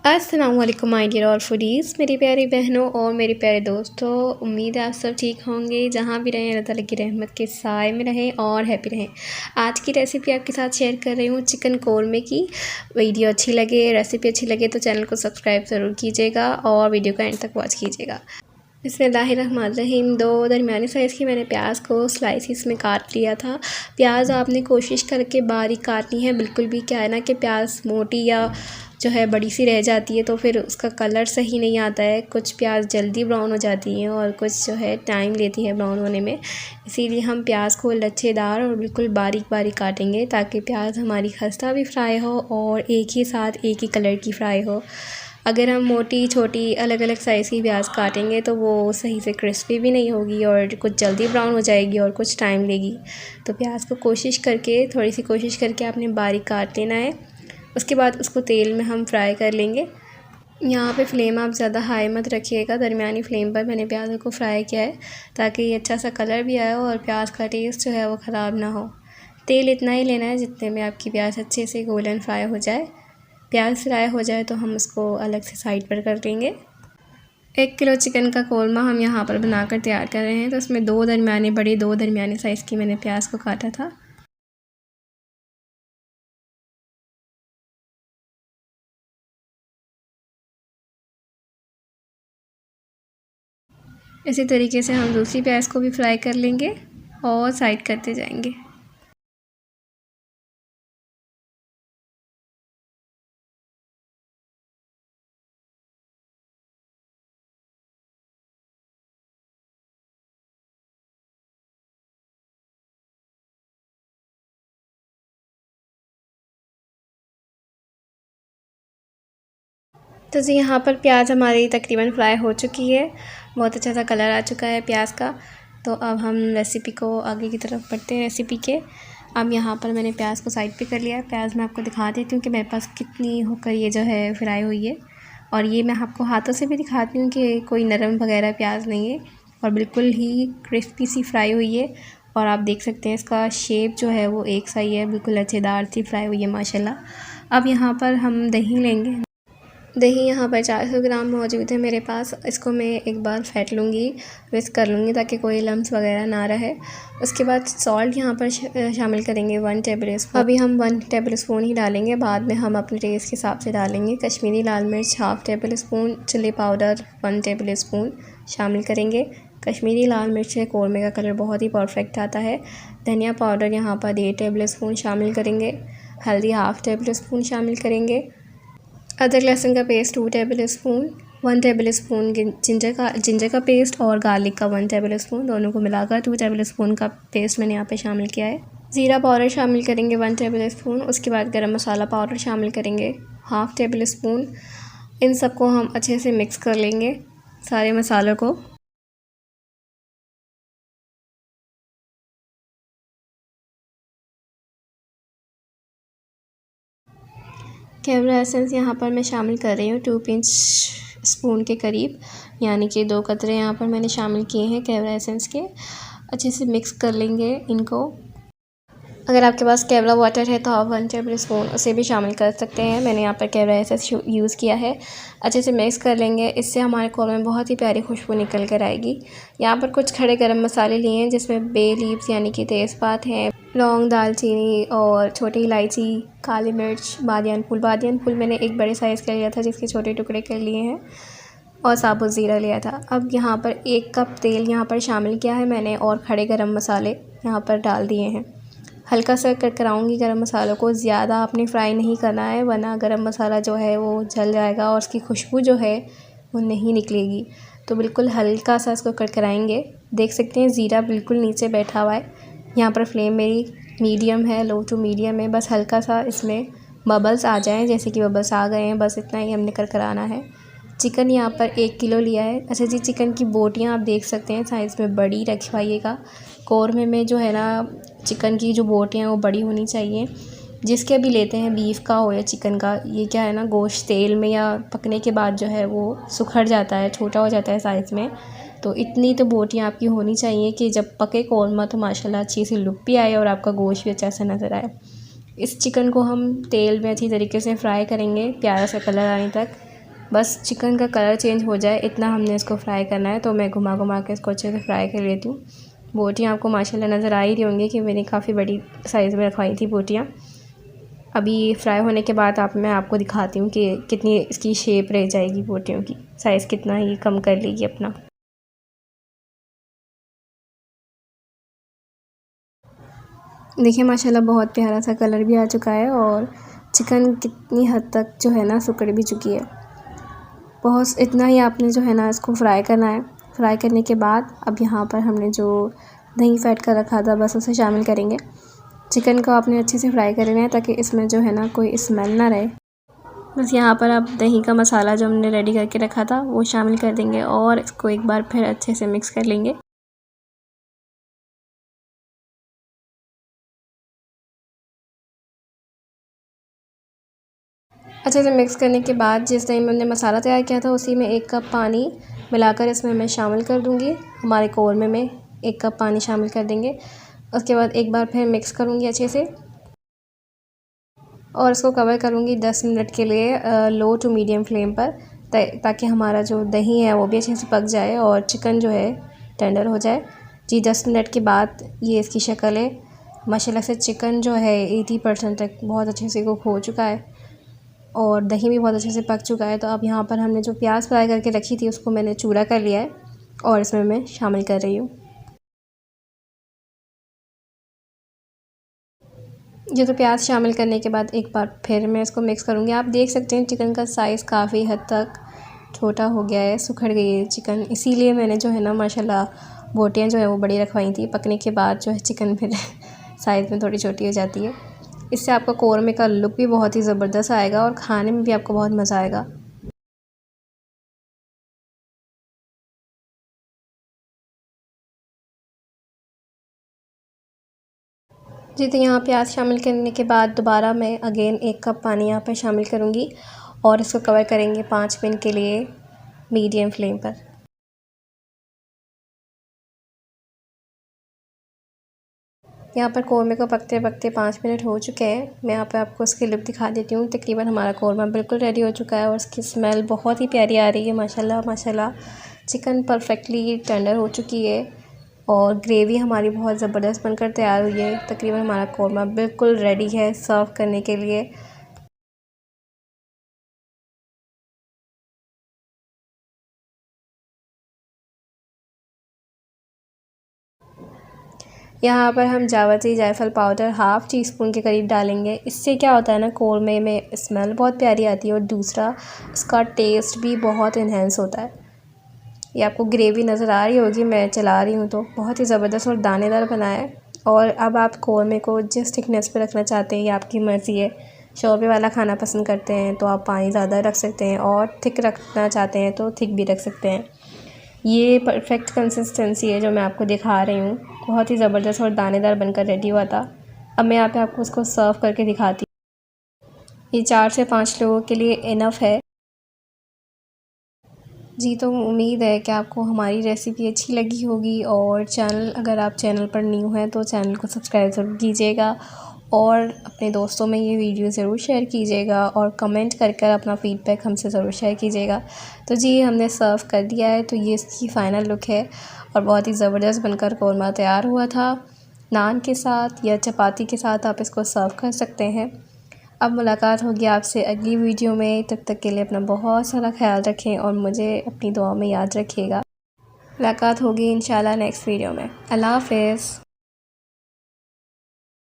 अस्सलाम वालेकुम my dear all foodies, मेरी प्यारी बहनों और मेरे प्यारे दोस्तों। उम्मीद है आप सब ठीक होंगे। जहाँ भी रहें अल्लाह ताला की रहमत के साए में रहें और हैप्पी रहें। आज की रेसिपी आपके साथ शेयर कर रही हूँ चिकन कोरमे की। वीडियो अच्छी लगे, रेसिपी अच्छी लगे तो चैनल को सब्सक्राइब ज़रूर कीजिएगा और वीडियो को एंड तक वॉच कीजिएगा। बिस्मिल्लाहिर्रहमानिर्रहीम। 2 दरमियानी साइज़ की मैंने प्याज को स्लाइसिस में काट लिया था। प्याज आपने कोशिश करके बारीक काटनी है, बिल्कुल भी क्या है ना कि प्याज मोटी या जो है बड़ी सी रह जाती है तो फिर उसका कलर सही नहीं आता है। कुछ प्याज जल्दी ब्राउन हो जाती हैं और कुछ जो है टाइम लेती है ब्राउन होने में। इसीलिए हम प्याज को लच्छेदार और बिल्कुल बारीक बारीक काटेंगे ताकि प्याज हमारी खस्ता भी फ्राई हो और एक ही साथ एक ही कलर की फ्राई हो। अगर हम मोटी छोटी अलग अलग साइज़ की प्याज काटेंगे तो वो सही से क्रिस्पी भी नहीं होगी और कुछ जल्दी ब्राउन हो जाएगी और कुछ टाइम लेगी। तो प्याज को थोड़ी सी कोशिश करके आपने बारीक काट लेना है। उसके बाद उसको तेल में हम फ्राई कर लेंगे। यहाँ पे फ्लेम आप ज़्यादा हाई मत रखिएगा, दरमियानी फ्लेम पर मैंने प्याज को फ्राई किया है ताकि ये अच्छा सा कलर भी आए और प्याज का टेस्ट जो है वो ख़राब ना हो। तेल इतना ही लेना है जितने में आपकी प्याज अच्छे से गोल्डन फ्राई हो जाए। प्याज फ्राई हो जाए तो हम उसको अलग से साइड पर कर लेंगे। 1 किलो चिकन का कोरमा हम यहाँ पर बनाकर तैयार कर रहे हैं, तो उसमें 2 दरमियाने साइज़ की मैंने प्याज को काटा था। इसी तरीके से हम दूसरी प्याज को भी फ्राई कर लेंगे और साइड करते जाएंगे। तो जी यहाँ पर प्याज हमारी तकरीबन फ्राई हो चुकी है, बहुत अच्छा सा कलर आ चुका है प्याज का। तो अब हम रेसिपी को आगे की तरफ बढ़ते हैं रेसिपी के। अब यहाँ पर मैंने प्याज को साइड पे कर लिया है। प्याज मैं आपको दिखा देती हूँ कि मेरे पास कितनी होकर ये जो है फ्राई हुई है, और ये मैं आपको हाथों से भी दिखाती हूँ कि कोई नरम वगैरह प्याज नहीं है और बिल्कुल ही क्रिस्पी सी फ्राई हुई है। और आप देख सकते हैं इसका शेप जो है वो एक सा ही है, बिल्कुल लच्छेदार सी फ्राई हुई है माशाल्लाह। अब यहाँ पर हम दही लेंगे। दही यहाँ पर 400 ग्राम मौजूद है मेरे पास। इसको मैं एक बार फेंट लूँगी, विस्क कर लूँगी ताकि कोई लम्स वगैरह ना रहे। उसके बाद सॉल्ट यहाँ पर शामिल करेंगे 1 टेबल स्पून। अभी हम 1 टेबल स्पून ही डालेंगे, बाद में हम अपने टेस्ट के हिसाब से डालेंगे। कश्मीरी लाल मिर्च ½ tablespoon, chilli powder 1 tablespoon शामिल करेंगे। कश्मीरी लाल मिर्च से कोरमे का कलर बहुत ही परफेक्ट आता है। धनिया पाउडर यहाँ पर 1 टेबल स्पून शामिल करेंगे। हल्दी ½ टेबल स्पून शामिल करेंगे। अदरक लहसुन का paste 2 table spoon, 1 table spoon ginger का पेस्ट और गार्लिक का 1 टेबल स्पून, दोनों को मिलाकर 2 टेबल स्पून का पेस्ट मैंने यहाँ पे शामिल किया है। ज़ीरा पाउडर शामिल करेंगे 1 टेबल स्पून। उसके बाद गरम मसाला पाउडर शामिल करेंगे ½ टेबल स्पून। इन सबको हम अच्छे से मिक्स कर लेंगे सारे मसालों को। कैमरा एसेंस यहाँ पर मैं शामिल कर रही हूँ 2 पिंच स्पून के करीब, यानी कि 2 कतरे यहाँ पर मैंने शामिल किए हैं कैमरा एसेंस के। अच्छे से मिक्स कर लेंगे इनको। अगर आपके पास केवड़ा वाटर है तो आप 1 टेबल स्पून उसे भी शामिल कर सकते हैं। मैंने यहाँ पर केवड़ा एसेंस यूज़ किया है। अच्छे से मिक्स कर लेंगे, इससे हमारे कोरमे में बहुत ही प्यारी खुशबू निकल कर आएगी। यहाँ पर कुछ खड़े गरम मसाले लिए हैं जिसमें बे लीव्स यानी कि तेज़पात हैं, लौंग, दालचीनी और छोटी इलायची, काली मिर्च, बादियान फूल मैंने एक बड़े साइज़ का लिया था जिसके छोटे टुकड़े कर लिए हैं, और साबुत ज़ीरा लिया था। अब यहाँ पर 1 कप तेल यहाँ पर शामिल किया है मैंने और खड़े गरम मसाले यहाँ पर डाल दिए हैं। हल्का सा करकराऊँगी गरम मसालों को, ज़्यादा आपने फ्राई नहीं करना है वरना गरम मसाला जो है वो जल जाएगा और उसकी खुशबू जो है वो नहीं निकलेगी। तो बिल्कुल हल्का सा इसको करकराएंगे। देख सकते हैं ज़ीरा बिल्कुल नीचे बैठा हुआ है। यहाँ पर फ्लेम मेरी मीडियम है, लो टू मीडियम है। बस हल्का सा इसमें बबल्स आ जाएँ, जैसे कि बबल्स आ गए हैं, बस इतना ही हमने करकराना है। चिकन यहाँ पर 1 किलो लिया है। अच्छा जी, चिकन की बोटियाँ आप देख सकते हैं साइज़ में बड़ी रखवाइएगा। कोरमे में जो है ना चिकन की जो बोटियाँ हैं वो बड़ी होनी चाहिए। जिसके भी लेते हैं, बीफ का हो या चिकन का, ये क्या है ना गोश्त तेल में या पकने के बाद जो है वो सुखड़ जाता है, छोटा हो जाता है साइज़ में। तो इतनी तो बोटियाँ आपकी होनी चाहिए कि जब पके कोरमा तो माशाल्लाह अच्छी सी लुक भी आए और आपका गोश्त भी अच्छा सा नज़र आए। इस चिकन को हम तेल में अच्छी तरीके से फ्राई करेंगे प्यारा सा कलर आने तक। बस चिकन का कलर चेंज हो जाए इतना हमने इसको फ्राई करना है। तो मैं घुमा घुमा के इसको अच्छे से फ्राई कर लेती हूँ। बोटियाँ आपको माशाल्लाह नज़र आ ही रही होंगी कि मैंने काफ़ी बड़ी साइज़ में रखवाई थी बोटियाँ। अभी फ्राई होने के बाद मैं आपको दिखाती हूँ कि कितनी इसकी शेप रह जाएगी बोटियों की, साइज़ कितना ही कम कर लेगी अपना। देखिए माशाल्लाह बहुत प्यारा सा कलर भी आ चुका है और चिकन कितनी हद तक जो है ना सिकुड़ भी चुकी है। बहुत इतना ही आपने जो है ना इसको फ्राई करना है। फ्राई करने के बाद अब यहाँ पर हमने जो दही फेंट कर रखा था बस उसे शामिल करेंगे। चिकन को आपने अच्छे से फ्राई कर लेना है ताकि इसमें जो है ना कोई स्मेल ना रहे। बस यहाँ पर आप दही का मसाला जो हमने रेडी करके रखा था वो शामिल कर देंगे और इसको एक बार फिर अच्छे से मिक्स कर लेंगे। अच्छे से मिक्स करने के बाद जिस टाइम हमने मसाला तैयार किया था उसी में 1 कप पानी मिलाकर इसमें मैं शामिल कर दूँगी। हमारे कौरमे में 1 कप पानी शामिल कर देंगे। उसके बाद एक बार फिर मिक्स करूँगी अच्छे से और इसको कवर करूँगी 10 मिनट के लिए लो टू मीडियम फ्लेम पर, ताकि हमारा जो दही है वो भी अच्छे से पक जाए और चिकन जो है टेंडर हो जाए। जी 10 मिनट के बाद ये इसकी शक्ल है। माशाल्लाह से चिकन जो है 80% तक बहुत अच्छे से कुक हो चुका है और दही भी बहुत अच्छे से पक चुका है। तो अब यहाँ पर हमने जो प्याज फ्राई करके रखी थी उसको मैंने चूरा कर लिया है और इसमें मैं शामिल कर रही हूँ। ये तो प्याज शामिल करने के बाद एक बार फिर मैं इसको मिक्स करूँगी। आप देख सकते हैं चिकन का साइज़ काफ़ी हद तक छोटा हो गया है, सुखड़ गई है चिकन। इसीलिए मैंने जो है ना माशाल्लाह बोटियाँ जो है वो बड़ी रखवाई थी। पकने के बाद जो है चिकन फिर साइज़ में थोड़ी छोटी हो जाती है। इससे आपका कौरमे का लुक भी बहुत ही ज़बरदस्त आएगा और खाने में भी आपको बहुत मज़ा आएगा। जी तो यहाँ प्याज शामिल करने के बाद दोबारा मैं अगेन 1 कप पानी यहाँ पर शामिल करूँगी और इसको कवर करेंगे 5 मिनट के लिए मीडियम फ्लेम पर। यहाँ पर कौरमे को पकते पकते 5 मिनट हो चुके हैं। मैं यहाँ पे आपको उसकी लुक दिखा देती हूँ। तकरीबन हमारा कौरमा बिल्कुल रेडी हो चुका है और उसकी स्मेल बहुत ही प्यारी आ रही है माशाल्लाह माशाल्लाह। चिकन परफेक्टली टेंडर हो चुकी है और ग्रेवी हमारी बहुत ज़बरदस्त बनकर तैयार हुई है। तकरीबन हमारा कौरमा बिल्कुल रेडी है सर्व करने के लिए। यहाँ पर हम जावित्री जायफल पाउडर हाफ़ टी स्पून के करीब डालेंगे। इससे क्या होता है ना कौरमे में स्मेल बहुत प्यारी आती है और दूसरा इसका टेस्ट भी बहुत इन्हेंस होता है। ये आपको ग्रेवी नज़र आ रही होगी, मैं चला रही हूँ तो बहुत ही ज़बरदस्त और दानेदार बना है। और अब आप कौरमे को जिस थिकनेस पे रखना चाहते हैं ये आपकी मर्ज़ी है। शोरबे वाला खाना पसंद करते हैं तो आप पानी ज़्यादा रख सकते हैं और थिक रखना चाहते हैं तो थिक भी रख सकते हैं। ये परफेक्ट कंसिस्टेंसी है जो मैं आपको दिखा रही हूँ। बहुत ही ज़बरदस्त और दानेदार बनकर रेडी हुआ था। अब मैं यहाँ पे आपको उसको सर्व करके दिखाती हूँ। ये 4 से 5 लोगों के लिए इनफ है। जी तो उम्मीद है कि आपको हमारी रेसिपी अच्छी लगी होगी और अगर आप चैनल पर न्यू हैं तो चैनल को सब्सक्राइब ज़रूर कीजिएगा और अपने दोस्तों में ये वीडियो ज़रूर शेयर कीजिएगा और कमेंट कर अपना फ़ीडबैक हमसे ज़रूर शेयर कीजिएगा। तो जी हमने सर्व कर दिया है तो ये इसकी फ़ाइनल लुक है और बहुत ही ज़बरदस्त बनकर कौरमा तैयार हुआ था। नान के साथ या चपाती के साथ आप इसको सर्व कर सकते हैं। अब मुलाकात होगी आपसे अगली वीडियो में। तब तक के लिए अपना बहुत सारा ख्याल रखें और मुझे अपनी दुआ में याद रखिएगा। मुलाकात होगी इंशाल्लाह नेक्स्ट वीडियो में। अल्लाह हाफ़िज़।